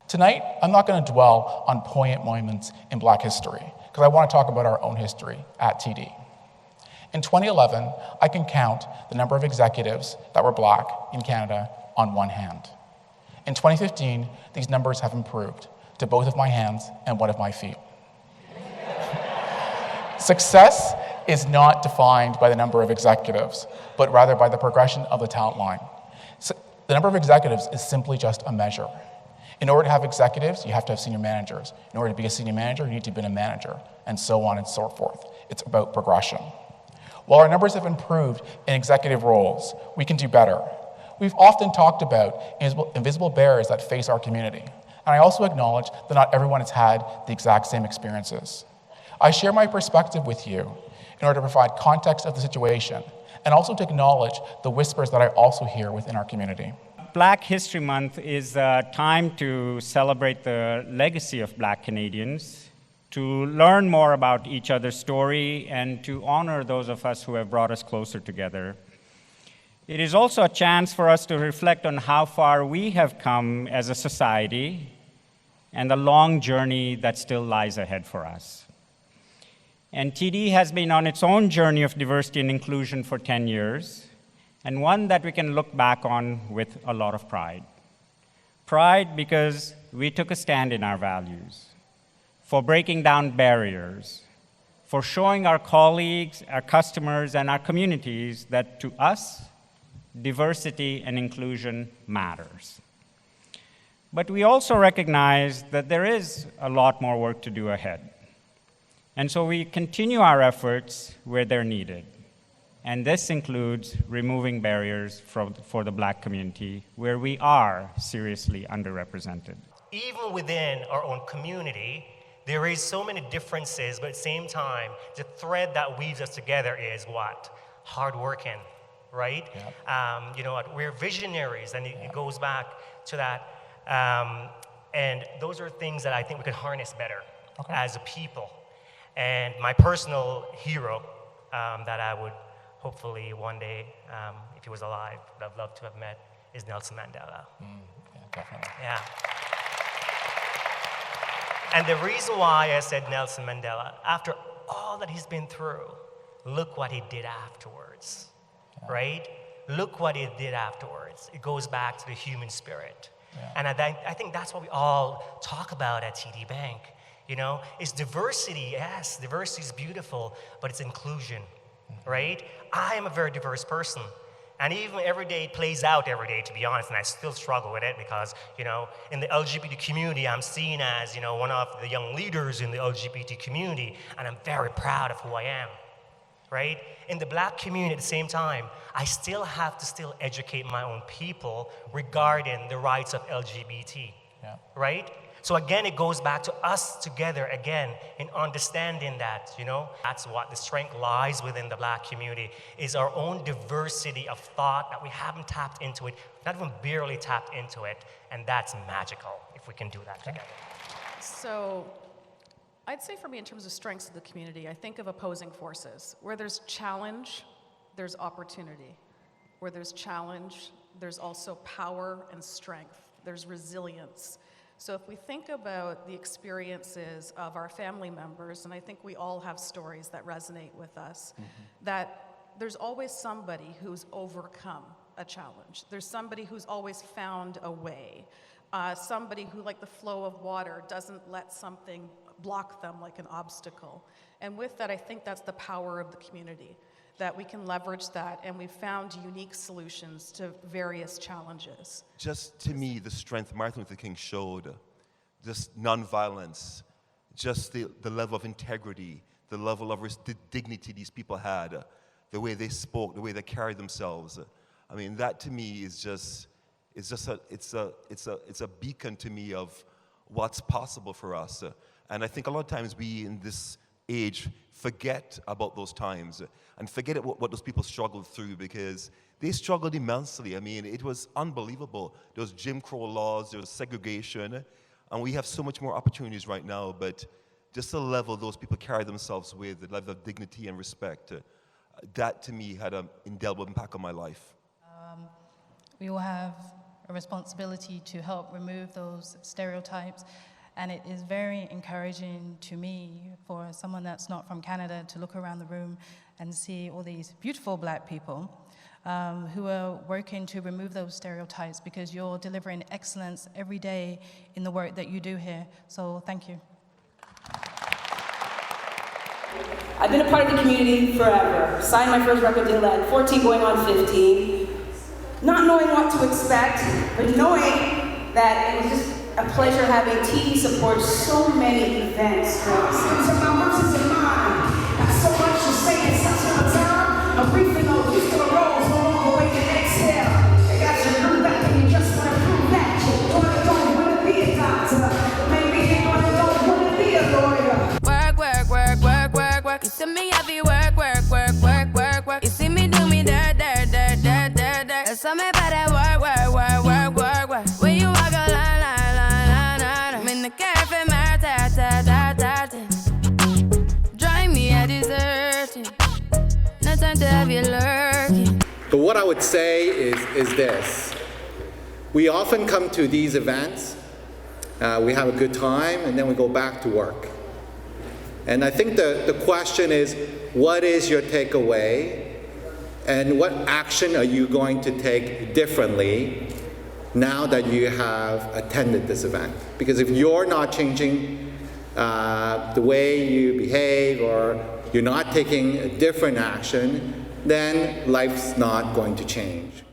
Tonight, I'm not going to dwell on poignant moments in Black history, because I want to talk about our own history at TD. In 2011, I can count the number of executives that were Black in Canada on one hand. In 2015, these numbers have improved to both of my hands and one of my feet. Success is not defined by the number of executives, but rather by the progression of the talent line. So the number of executives is simply just a measure. In order to have executives, you have to have senior managers. In order to be a senior manager, you need to be a manager, and so on and so forth. It's about progression. While our numbers have improved in executive roles, we can do better. We've often talked about invisible barriers that face our community, and I also acknowledge that not everyone has had the exact same experiences. I share my perspective with you in order to provide context of the situation, and also to acknowledge the whispers that I also hear within our community. Black History Month is a time to celebrate the legacy of Black Canadians, to learn more about each other's story, and to honor those of us who have brought us closer together. It is also a chance for us to reflect on how far we have come as a society and the long journey that still lies ahead for us. And TD has been on its own journey of diversity and inclusion for 10 years, and one that we can look back on with a lot of pride. Pride because we took a stand in our values, for breaking down barriers, for showing our colleagues, our customers, and our communities that to us, diversity and inclusion matters. But we also recognize that there is a lot more work to do ahead. And so we continue our efforts where they're needed. And this includes removing barriers for the Black community, where we are seriously underrepresented. Even within our own community, there is so many differences, but at the same time, the thread that weaves us together is what? Hard working, right? Yep. We're visionaries, and it goes back to that. And those are things that I think we can harness better as a people. And my personal hero that I would hopefully one day, if he was alive, would have loved to have met, is Nelson Mandela. Yeah, definitely. Yeah. And the reason why I said Nelson Mandela, after all that he's been through, look what he did afterwards, right? Look what he did afterwards. It goes back to the human spirit. Yeah. And I think that's what we all talk about at TD Bank. It's diversity. Yes, diversity is beautiful, but it's inclusion. Right? I am a very diverse person. And even every day it plays out every day, to be honest, and I still struggle with it because, in the LGBT community, I'm seen as, one of the young leaders in the LGBT community, and I'm very proud of who I am, right? In the Black community at the same time, I still have to educate my own people regarding the rights of LGBT, right? So again, it goes back to us together again in understanding that, that's what the strength lies within the Black community, is our own diversity of thought that we haven't tapped into it, not even barely tapped into it, and that's magical if we can do that together. So I'd say for me in terms of strengths of the community, I think of opposing forces. Where there's challenge, there's opportunity. Where there's challenge, there's also power and strength. There's resilience. So if we think about the experiences of our family members, and I think we all have stories that resonate with us, that there's always somebody who's overcome a challenge. There's somebody who's always found a way. Somebody who, like the flow of water, doesn't let something block them like an obstacle. And with that, I think that's the power of the community, that we can leverage that, and we've found unique solutions to various challenges. Just to me, the strength Martin Luther King showed, just nonviolence, just the level of integrity, the level of the dignity these people had, the way they spoke, the way they carried themselves. I mean, that to me is just, it's a beacon to me of what's possible for us. And I think a lot of times we in this age forget about those times and forget what those people struggled through, because they struggled immensely. I mean, it was unbelievable. There was Jim Crow laws, there was segregation, and we have so much more opportunities right now, but just the level those people carry themselves with, the level of dignity and respect, that to me had an indelible impact on my life. we all have a responsibility to help remove those stereotypes. And it is very encouraging to me for someone that's not from Canada to look around the room and see all these beautiful black people who are working to remove those stereotypes, because you're delivering excellence every day in the work that you do here. So thank you. I've been a part of the community forever. Signed my first record deal at 14 going on 15. Not knowing what to expect, but knowing that it was just a pleasure having TV support so many events. To my verses in mind, got so much to say in such little time. A briefing of you still rolls, no longer wait to exhale. They got you through back and you just want to prove that you don't want to be a doctor. Maybe you don't want to be a lawyer. Work, work, work, work, work, work. You see me heavy work, work, work, work, work, work. You see me do me dirt, dirt, dirt, dirt, dirt, dirt. There's something about that work, work, work, work, work, work. When you walk a line, line, line, line, line. I'm in the cafe, my ta, ta, ta, ta, ta. Drive me a deserting. No time to have you lurking. But what I would say is this. We often come to these events, we have a good time, and then we go back to work. And I think the question is, what is your takeaway? And what action are you going to take differently now that you have attended this event? Because if you're not changing the way you behave, or you're not taking a different action, then life's not going to change.